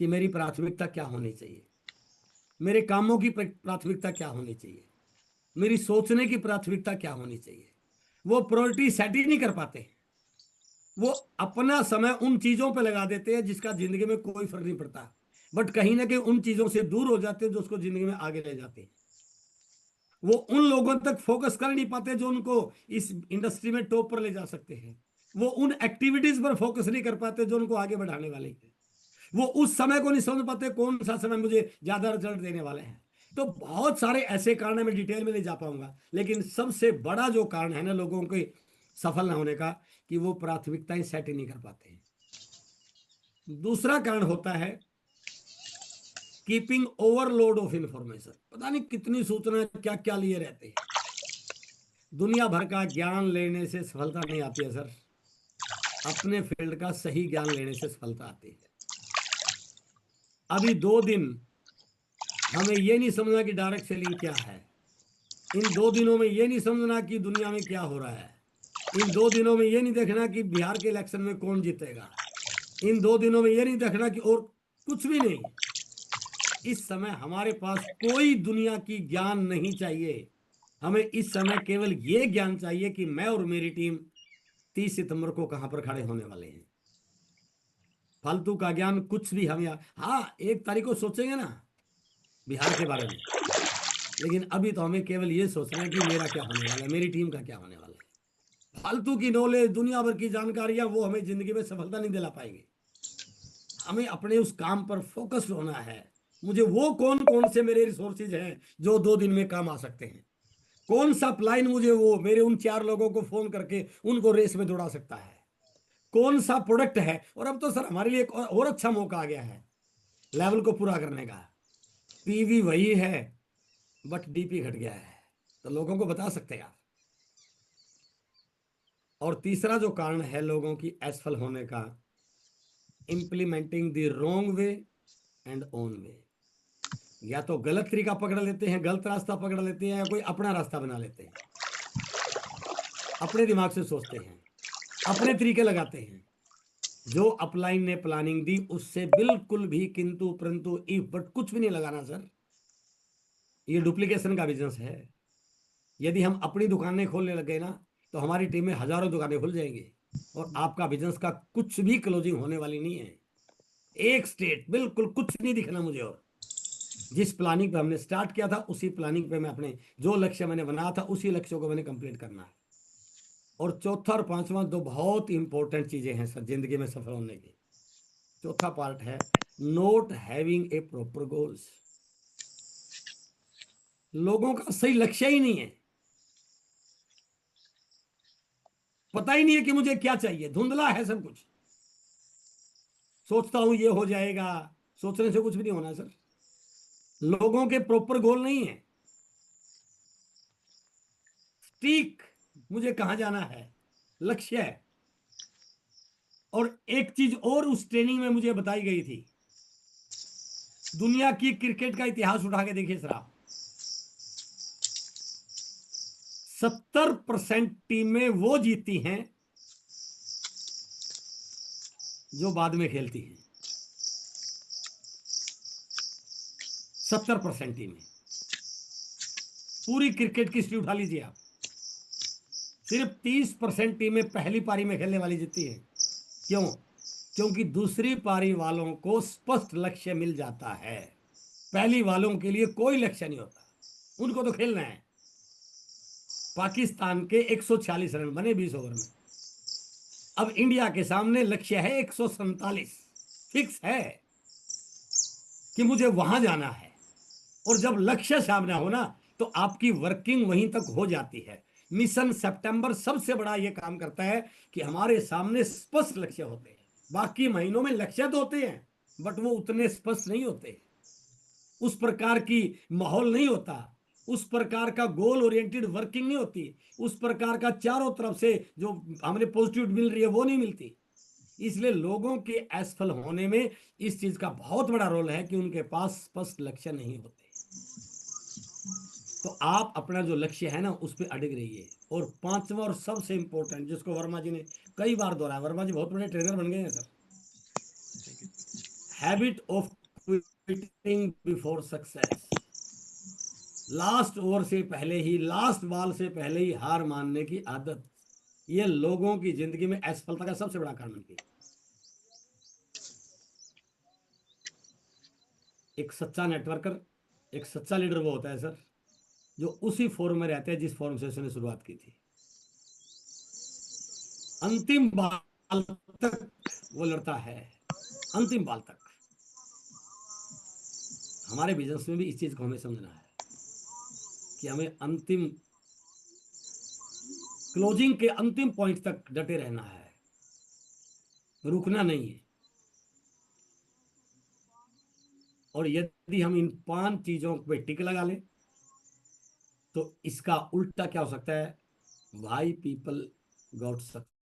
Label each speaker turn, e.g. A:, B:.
A: कि मेरी प्राथमिकता क्या होनी चाहिए, मेरे कामों की प्राथमिकता क्या होनी चाहिए, मेरी सोचने की प्राथमिकता क्या होनी चाहिए। वो प्रायोरिटी सेट ही नहीं कर पाते। वो अपना समय उन चीजों पे लगा देते हैं जिसका जिंदगी में कोई फर्क नहीं पड़ता, बट कहीं ना कहीं उन चीजों से दूर हो जाते हैं जो उसको जिंदगी में आगे ले जाते हैं। वो उन लोगों तक फोकस कर नहीं पाते जो उनको इस इंडस्ट्री में टॉप पर ले जा सकते हैं। वो उन एक्टिविटीज पर फोकस नहीं कर पाते जो उनको आगे बढ़ाने वाले हैं। वो उस समय को नहीं समझ पाते कौन सा समय मुझे ज्यादा रिजल्ट देने वाले हैं। तो बहुत सारे ऐसे कारण है, मैं डिटेल में नहीं जा पाऊंगा, लेकिन सबसे बड़ा जो कारण है ना लोगों के सफल ना होने का, कि वो प्राथमिकताएं सेट ही नहीं कर पाते हैं। दूसरा कारण होता है कीपिंग ओवरलोड ऑफ इंफॉर्मेशन। पता नहीं कितनी सूचना क्या क्या लिए रहते हैं। दुनिया भर का ज्ञान लेने से सफलता नहीं आती है सर, अपने फील्ड का सही ज्ञान लेने से सफलता आती है। अभी 2 दिन हमें ये नहीं समझना कि डायरेक्ट सेलिंग क्या है। इन 2 दिनों में ये नहीं समझना कि दुनिया में क्या हो रहा है। इन 2 दिनों में ये नहीं देखना कि बिहार के इलेक्शन में कौन जीतेगा। इन 2 दिनों में ये नहीं देखना कि और कुछ भी नहीं। इस समय हमारे पास कोई दुनिया की ज्ञान नहीं चाहिए। हमें इस समय केवल ये ज्ञान चाहिए कि मैं और मेरी टीम 30 सितंबर को कहां पर खड़े होने वाले हैं। फालतू का ज्ञान कुछ भी हम हाँ 1 तारीख को सोचेंगे ना बिहार के बारे में, लेकिन अभी तो हमें केवल ये सोचना है कि मेरा क्या होने वाला है, मेरी टीम का क्या होने वाला है। फालतू की नॉलेज, दुनिया भर की जानकारियां, वो हमें जिंदगी में सफलता नहीं दिला पाएंगे। हमें अपने उस काम पर फोकस होना है। मुझे वो कौन कौन से मेरे रिसोर्सेज हैं जो 2 दिन में काम आ सकते हैं। कौन सा प्लान मुझे वो मेरे उन 4 लोगों को फोन करके उनको रेस में दौड़ा सकता है। कौन सा प्रोडक्ट है। और अब तो सर हमारे लिए एक और अच्छा मौका आ गया है लेवल को पूरा करने का। पीवी वही है, बट डीपी घट गया है, तो लोगों को बता सकते हैं आप। और तीसरा जो कारण है लोगों की असफल होने का, implementing the wrong way and own way. या तो गलत तरीका पकड़ लेते हैं, गलत रास्ता पकड़ लेते हैं, या कोई अपना रास्ता बना लेते हैं। अपने दिमाग से सोचते हैं, अपने तरीके लगाते हैं। जो अपलाइन ने प्लानिंग दी उससे बिल्कुल भी किंतु परंतु इफ बट कुछ भी नहीं लगाना सर। ये डुप्लीकेशन का बिजनेस है। यदि हम अपनी दुकानें खोलने लग गए ना, तो हमारी टीम में हजारों दुकानें खुल जाएंगी और आपका बिजनेस का कुछ भी क्लोजिंग होने वाली नहीं है। एक स्टेट बिल्कुल कुछ नहीं दिखना मुझे। और जिस प्लानिंग पे हमने स्टार्ट किया था उसी प्लानिंग पे मैं अपने जो लक्ष्य मैंने बनाया था उसी लक्ष्यों को मैंने कंप्लीट करना है। और चौथा और पांचवा दो बहुत इंपॉर्टेंट चीजें हैं सर जिंदगी में सफल होने की। चौथा पार्ट है note having a proper goals. लोगों का सही लक्ष्य ही नहीं है। पता ही नहीं है कि मुझे क्या चाहिए, धुंधला है सब कुछ। सोचता हूं ये हो जाएगा, सोचने से कुछ भी नहीं होना सर। लोगों के प्रॉपर गोल नहीं है। ठीक, मुझे कहां जाना है, लक्ष्य है। और एक चीज और उस ट्रेनिंग में मुझे बताई गई थी। दुनिया की क्रिकेट का इतिहास उठा के देखिए सर आप। 70% टीमें वो जीती हैं जो बाद में खेलती हैं। 70% टीमें, पूरी क्रिकेट की हिस्ट्री उठा लीजिए आप। सिर्फ 30% टीमें पहली पारी में खेलने वाली जीतती हैं। क्यों? क्योंकि दूसरी पारी वालों को स्पष्ट लक्ष्य मिल जाता है। पहली वालों के लिए कोई लक्ष्य नहीं होता, उनको तो खेलना है। पाकिस्तान के 146 रन बने 20 ओवर में। अब इंडिया के सामने लक्ष्य है 147, फिक्स है कि मुझे वहां जाना है। और जब लक्ष्य सामने हो ना, तो आपकी वर्किंग वहीं तक हो जाती है। मिशन सितंबर सबसे बड़ा यह काम करता है कि हमारे सामने स्पष्ट लक्ष्य होते हैं। बाकी महीनों में लक्ष्य तो होते हैं, बट वो उतने स्पष्ट नहीं होते। उस प्रकार की माहौल नहीं होता, उस प्रकार का गोल ओरिएंटेड वर्किंग नहीं होती, उस प्रकार का चारों तरफ से जो हमें पॉजिटिव मिल रही है वो नहीं मिलती। इसलिए लोगों के असफल होने में इस चीज का बहुत बड़ा रोल है कि उनके पास स्पष्ट लक्ष्य नहीं होते। तो आप अपना जो लक्ष्य है ना उस पर अड़िग रहिए। और पांचवा और सबसे इंपॉर्टेंट जिसको वर्मा जी ने कई बार दोहराया, वर्मा जी बहुत बड़े ट्रेनर बन गए हैं sir, habit of quitting before success, last over से पहले ही, लास्ट बॉल से पहले ही हार मानने की आदत, ये लोगों की जिंदगी में असफलता का सबसे बड़ा कारण बनती है। एक सच्चा नेटवर्कर, एक सच्चा लीडर वो होता है सर, जो उसी फॉर्म में रहते हैं जिस फॉर्म से उसने शुरुआत की थी। अंतिम बॉल तक वो लड़ता है, अंतिम बॉल तक। हमारे बिजनेस में भी इस चीज को हमें समझना है कि हमें अंतिम क्लोजिंग के अंतिम पॉइंट तक डटे रहना है, रुकना नहीं है। और यदि हम इन 5 चीजों पे टिक लगा लें तो इसका उल्टा क्या हो सकता है? Why people got success.